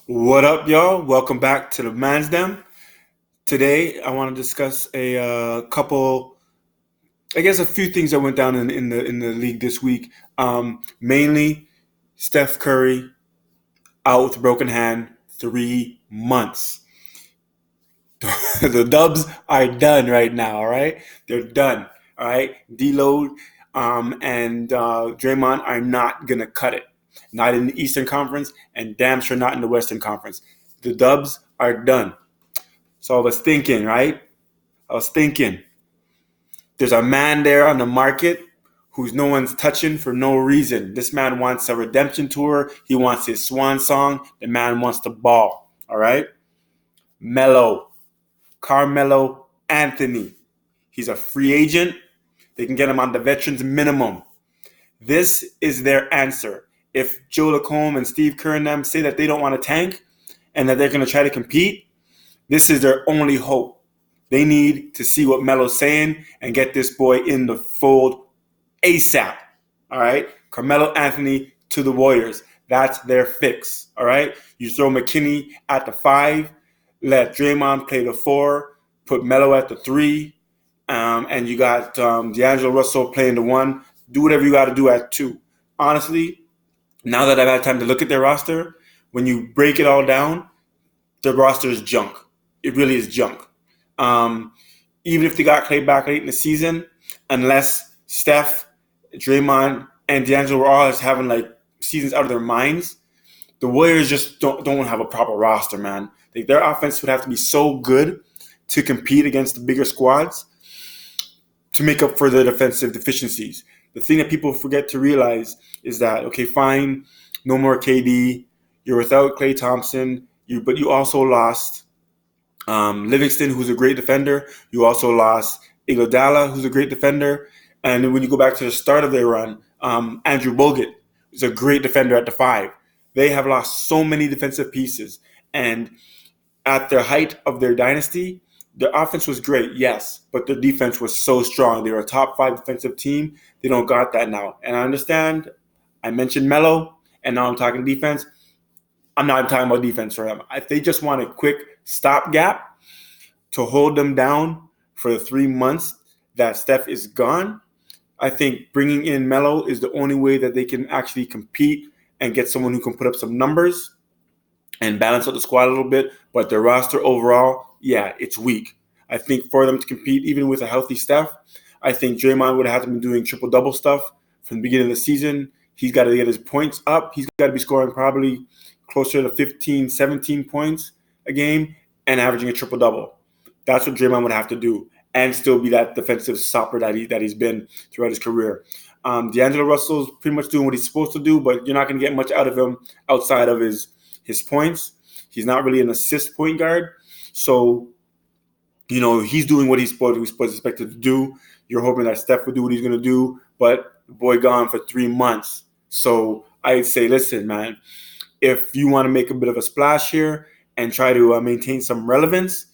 What up, y'all? Welcome back to the Mansdem. Today, I want to discuss a couple, a few things that went down in the league this week. Mainly, Steph Curry out with a broken hand, 3 months. The Dubs are done right now. All right, they're done. All right, D'Lo and Draymond are not gonna cut it. Not in the Eastern Conference, and damn sure not in the Western Conference. The Dubs are done. So I was thinking, right? I was thinking, there's a man there on the market who's no one's touching for no reason. This man wants a redemption tour. He wants his swan song. The man wants to ball. All right? Melo, Carmelo Anthony. He's a free agent. They can get him on the veterans minimum. This is their answer. If Joe Lacombe and Steve Kerr and them say that they don't want to tank and that they're going to try to compete, this is their only hope. They need to see what Melo's saying and get this boy in the fold ASAP. All right? Carmelo Anthony to the Warriors. That's their fix. All right? You throw McKinney at the 5, let Draymond play the 4, put Melo at the 3, and you got D'Angelo Russell playing the 1. Do whatever you got to do at 2. Honestly, now that I've had time to look at their roster, when you break it all down, the roster is junk. It really is junk. Even if they got Clay back late in the season, unless Steph, Draymond, and D'Angelo were all having like seasons out of their minds, the Warriors just don't have a proper roster, man. Like, their offense would have to be so good to compete against the bigger squads to make up for the defensive deficiencies. The thing that people forget to realize is that, okay, fine, no more KD, you're without Klay Thompson, but you also lost Livingston, who's a great defender. You also lost Iguodala, who's a great defender. And when you go back to the start of their run, Andrew Bogut is a great defender at the 5. They have lost so many defensive pieces. And at the height of their dynasty, their offense was great, yes, but their defense was so strong. They were a top 5 defensive team. They don't got that now. And I understand, I mentioned Melo, and now I'm talking defense. I'm not talking about defense for them. If they just want a quick stopgap to hold them down for the 3 months that Steph is gone, I think bringing in Melo is the only way that they can actually compete and get someone who can put up some numbers and balance out the squad a little bit. But their roster overall, yeah, it's weak. I think for them to compete, even with a healthy Steph, I think Draymond would have to be doing triple-double stuff from the beginning of the season. He's got to get his points up. He's got to be scoring probably closer to 15, 17 points a game and averaging a triple-double. That's what Draymond would have to do and still be that defensive stopper that he's been throughout his career. D'Angelo Russell's pretty much doing what he's supposed to do, but you're not going to get much out of him outside of his points. He's not really an assist point guard. So, he's doing what he's expected to do. You're hoping that Steph would do what he's going to do, but the boy gone for 3 months. So I'd say, listen, man, if you want to make a bit of a splash here and try to maintain some relevance,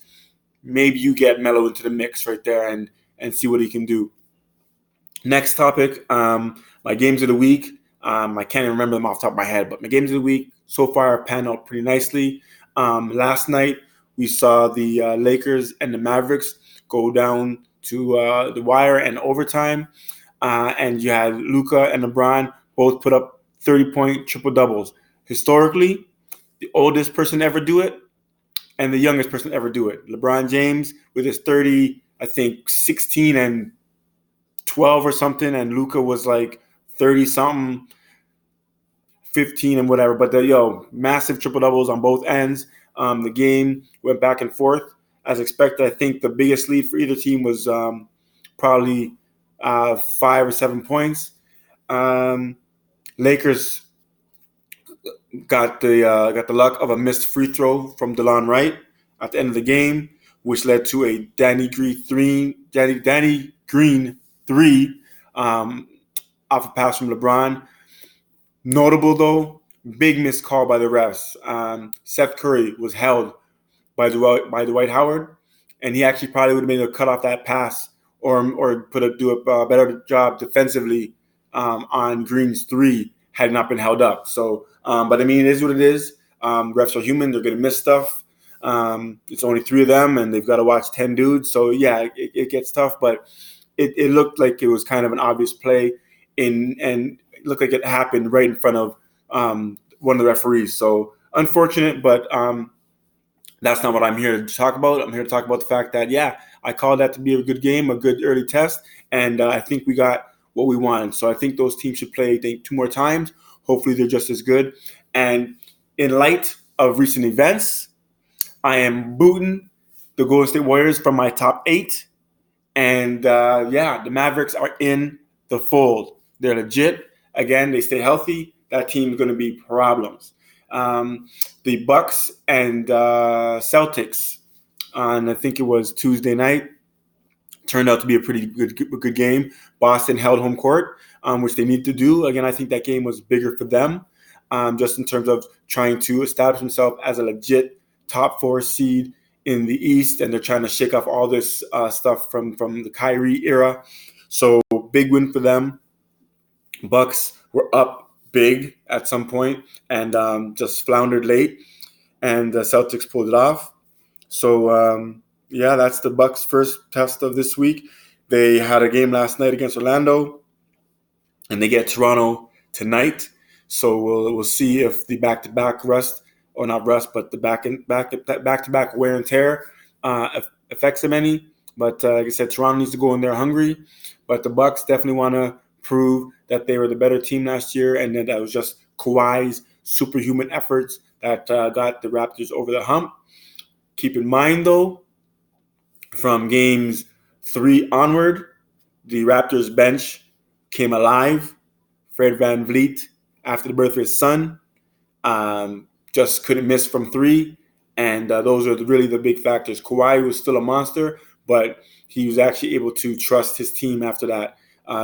maybe you get Melo into the mix right there and see what he can do. Next topic, my games of the week. I can't even remember them off the top of my head, but my games of the week so far have panned out pretty nicely. Last night, we saw the Lakers and the Mavericks go down to the wire and overtime. And you had Luka and LeBron both put up 30-point triple-doubles. Historically, the oldest person ever do it and the youngest person ever do it. LeBron James with his 30, I think 16 and 12 or something, and Luka was like 30-something, 15 and whatever. But massive triple-doubles on both ends. The game went back and forth. As expected, I think the biggest lead for either team was probably 5 or 7 points. Lakers got the luck of a missed free throw from DeLon Wright at the end of the game, which led to a Danny Green three off a pass from LeBron. Notable though, big missed call by the refs. Seth Curry was held by Dwight Howard, and he actually probably would have been able to cut off that pass or do a better job defensively on Green's 3 had not been held up. So, but I mean, it is what it is. Refs are human; they're going to miss stuff. It's only 3 of them, and they've got to watch 10 dudes. So yeah, it gets tough, but it looked like it was kind of an obvious play, and it looked like it happened right in front of one of the referees. So unfortunate, but that's not what I'm here to talk about. I'm here to talk about the fact that, yeah, I called that to be a good game, a good early test, and I think we got what we wanted. So I think those teams should play, 2 more times. Hopefully they're just as good. And in light of recent events, I am booting the Golden State Warriors from my top 8. And, the Mavericks are in the fold. They're legit. Again, they stay healthy. That team is going to be problems. The Bucks and Celtics on, I think it was Tuesday night, turned out to be a pretty good game. Boston held home court, which they need to do. Again, I think that game was bigger for them, just in terms of trying to establish themselves as a legit top 4 seed in the East, and they're trying to shake off all this stuff from the Kyrie era. So big win for them. Bucks were up big at some point and just floundered late, and the Celtics pulled it off. So that's the Bucks' first test of this week. They had a game last night against Orlando, and they get Toronto tonight. So we'll see if the back-to-back rust, or not rust, but the back-to-back wear and tear affects them any. But like I said, Toronto needs to go in there hungry. But the Bucks definitely want to prove that they were the better team last year, and then that was just Kawhi's superhuman efforts that got the Raptors over the hump. Keep in mind, though, from games 3 onward, the Raptors bench came alive. Fred VanVleet, after the birth of his son, just couldn't miss from 3. And those are really the big factors. Kawhi was still a monster, but he was actually able to trust his team after that.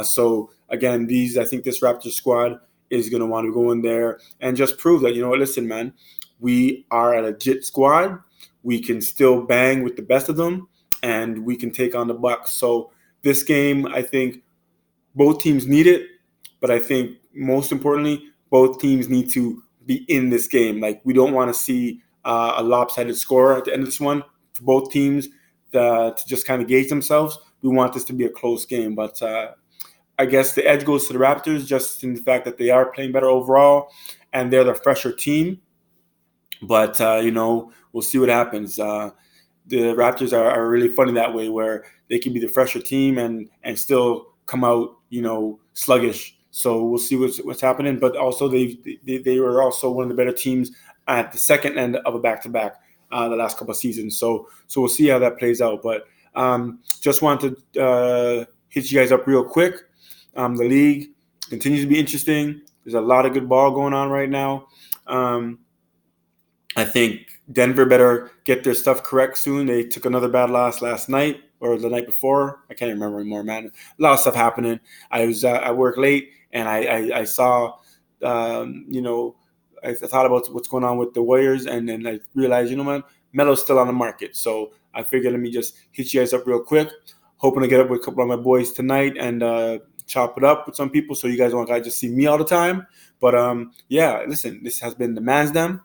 So, again, I think this Raptors squad is going to want to go in there and just prove that, listen, man, we are a legit squad. We can still bang with the best of them, and we can take on the Bucks. So this game, I think both teams need it, but I think most importantly, both teams need to be in this game. Like, we don't want to see a lopsided score at the end of this one for both teams to just kind of gauge themselves. We want this to be a close game, but I guess the edge goes to the Raptors just in the fact that they are playing better overall, and they're the fresher team. But, we'll see what happens. The Raptors are really funny that way, where they can be the fresher team and still come out, sluggish. So we'll see what's happening. But also they were also one of the better teams at the second end of a back-to-back the last couple of seasons. So we'll see how that plays out. But just wanted to hit you guys up real quick. The league continues to be interesting. There's a lot of good ball going on right now. I think Denver better get their stuff correct soon. They took another bad loss last night or the night before. I can't remember anymore, man. A lot of stuff happening. I was at work late, and I saw, I thought about what's going on with the Warriors, and then I realized, man, Melo's still on the market. So I figured let me just hit you guys up real quick. Hoping to get up with a couple of my boys tonight and chop it up with some people, so you guys don't gotta just see me all the time. But listen, this has been the Mansdem.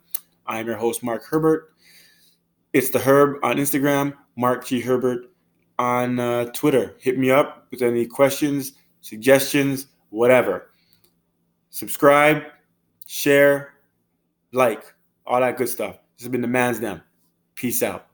I'm your host, Mark Herbert. It's the Herb on Instagram, Mark G. Herbert on Twitter. Hit me up with any questions, suggestions, whatever. Subscribe, share, like, all that good stuff. This has been the Mansdem. Peace out.